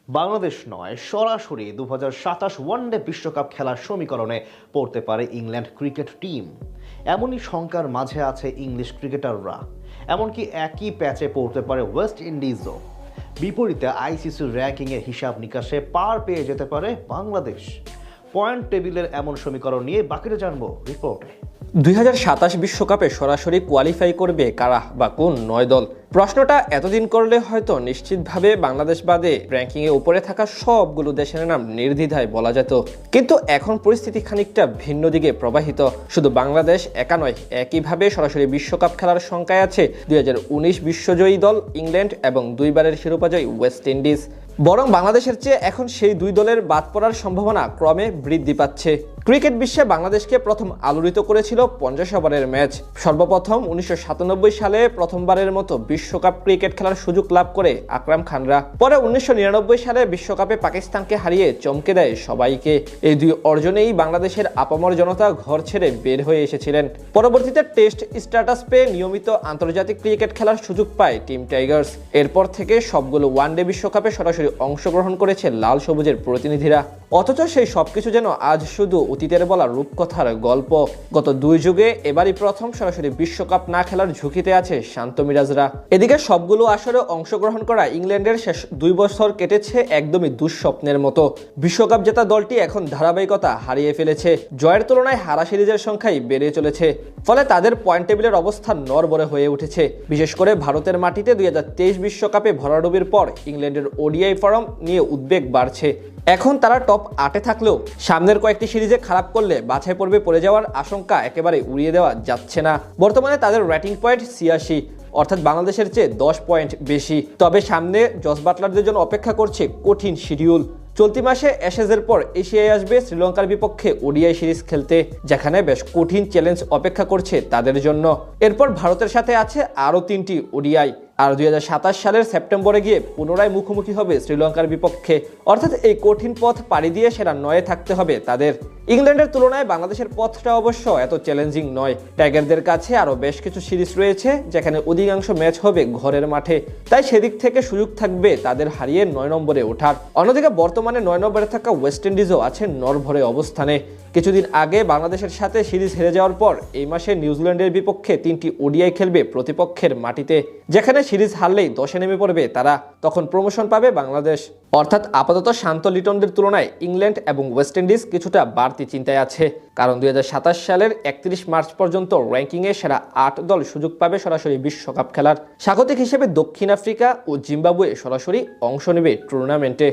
বাংলাদেশ নয়, সরাসরি 2027 ওয়ানডে বিশ্বকাপ খেলার সমীকরণে পড়তে পারে ইংল্যান্ড ক্রিকেট টিম। এমনই শঙ্কার মাঝে আছে ইংলিশ ক্রিকেটাররা। এমনকি একই প্যাচে পড়তে পারে ওয়েস্ট ইন্ডিজও। বিপরীতে আইসিসি র্যাঙ্কিংয়ের হিসাব নিকাশে পার পেয়ে যেতে পারে বাংলাদেশ। পয়েন্ট টেবিলের এমন সমীকরণ নিয়ে বাকিটা জানবো রিপোর্টে। 2027 বিশ্বকাপে সরাসরি কোয়ালিফাই করবে কারা বা কোন 9 দল? প্রশ্নটা এতদিন করলে হয়তো নিশ্চিতভাবে বাংলাদেশ বাদে র্যাঙ্কিংয়ে উপরে থাকা সবগুলো দেশের নাম নির্দ্বিধায় বলা যেত, কিন্তু এখন পরিস্থিতি খানিকটা ভিন্ন দিকে প্রবাহিত। শুধু বাংলাদেশ একা নয়, একইভাবে সরাসরি বিশ্বকাপ খেলার শঙ্কায় আছে 2019 বিশ্বজয়ী দল ইংল্যান্ড এবং দুইবারের শিরোপাজয়ী ওয়েস্ট ইন্ডিজ। বরং বাংলাদেশের চেয়ে এখন সেই দুই দলের বাদ পড়ার সম্ভাবনা ক্রমে বৃদ্ধি পাচ্ছে। ক্রিকেট বিশ্বে বাংলাদেশকে প্রথম আলোড়িত করেছিল 50 ওভারের ম্যাচ। সর্বপ্রথম 1997 সালে প্রথমবারের মতো বিশ্বকাপ ক্রিকেট খেলার সুযোগ লাভ করে আকরাম খানরা। পরে 1999 সালে বিশ্বকাপে পাকিস্তানকে হারিয়ে চমকে দেয় সবাইকে। এই দুই অর্জনেই বাংলাদেশের আপামর জনতা ঘর ছেড়ে বের হয়ে এসেছিলেন। পরবর্তীতে টেস্ট স্ট্যাটাস পেয়ে নিয়মিত আন্তর্জাতিক ক্রিকেট খেলার সুযোগ পায় টিম টাইগার্স। এরপর থেকে সবগুলো ওয়ানডে বিশ্বকাপে সরাসরি অংশগ্রহণ করেছে লাল সবুজের প্রতিনিধিরা। অথচ সেই সবকিছু যেন আজ শুধু অতীতের বলা রূপকথার গল্প। গত 2 যুগে এবারই প্রথম সরাসরি বিশ্বকাপ না খেলার ঝুঁকিতে আছে শান্ত মিরাজরা। এদিকে সবগুলো আসরে অংশগ্রহণ করা ইংল্যান্ডের শেষ 2 বছর কেটেছে একদমই দুঃস্বপ্নের মতো। বিশ্বকাপ জেতা দলটি এখন ধারাবাহিকতা হারিয়ে ফেলেছে। জয়ের তুলনায় হারা সিরিজের সংখ্যাই বেড়ে চলেছে। ফলে তাদের পয়েন্ট টেবিলের অবস্থান নড়বড়ে হয়ে উঠেছে। বিশেষ করে ভারতের মাটিতে 2023 বিশ্বকাপে ভরাডুবির পর ইংল্যান্ডের ওডিআই ফর্ম নিয়ে উদ্বেগ বাড়ছে। এখন তারা টপ 8-এ থাকলেও সামনের কয়েকটি সিরিজে খারাপ করলে বাছাই পর্বে পড়ে যাওয়ার আশঙ্কা একেবারে উড়িয়ে দেওয়া যাচ্ছে না। বর্তমানে তাদের রেটিং পয়েন্ট 86, অর্থাৎ বাংলাদেশের চেয়ে 10 পয়েন্ট বেশি। তবে সামনে জস বাটলারদের জন্য অপেক্ষা করছে কঠিন শিডিউল। চলতি মাসে অ্যাশেজের পর এশিয়ায় আসবে শ্রীলঙ্কার বিপক্ষে ওডিআই সিরিজ খেলতে, যেখানে বেশ কঠিন চ্যালেঞ্জ অপেক্ষা করছে তাদের জন্য। এরপর ভারতের সাথে আছে আরও 3টি ওডিআই। আর 2027 সালের সেপ্টেম্বরে গিয়ে পুনরায় মুখোমুখি হবে শ্রীলঙ্কার বিপক্ষে। অর্থাৎ এই কঠিন পথ পাড়ি দিয়ে সেরা 9-এ থাকতে হবে তাদের। ইংল্যান্ডের তুলনায় বাংলাদেশের পথটা অবশ্য এত চ্যালেঞ্জিং নয়। টাইগারদের কাছে আরও বেশ কিছু সিরিজ রয়েছে, যেখানে অধিকাংশ ম্যাচ হবে ঘরের মাঠে। তাই সেদিক থেকে সুযোগ থাকবে তাদের হারিয়ে 9 নম্বরে ওঠার। অন্যদিকে বর্তমানে 9 নম্বরে থাকা ওয়েস্ট ইন্ডিজও আছে নড়বড়ে অবস্থানে। কিছুদিন আগে বাংলাদেশের সাথে সিরিজ হেরে যাওয়ার পর এই মাসে নিউজিল্যান্ডের বিপক্ষে 3টি ওডিআই খেলবে প্রতিপক্ষের মাটিতে, যেখানে সিরিজ হারলেই 10-এ নেমে পড়বে তারা। তখন প্রমোশন পাবে বাংলাদেশ। অর্থাৎ আপাতত শান্ত লিটনদের তুলনায় ইংল্যান্ড এবং ওয়েস্ট ইন্ডিজ কিছুটা বাড়তি চিন্তায় আছে, কারণ 2027 সালের 31 মার্চ পর্যন্ত র্যাঙ্কিংয়ে সেরা 8 দল সুযোগ পাবে সরাসরি বিশ্বকাপ খেলার। স্বাগতিক হিসেবে দক্ষিণ আফ্রিকা ও জিম্বাবুয়ে সরাসরি অংশ নেবে টুর্নামেন্টে।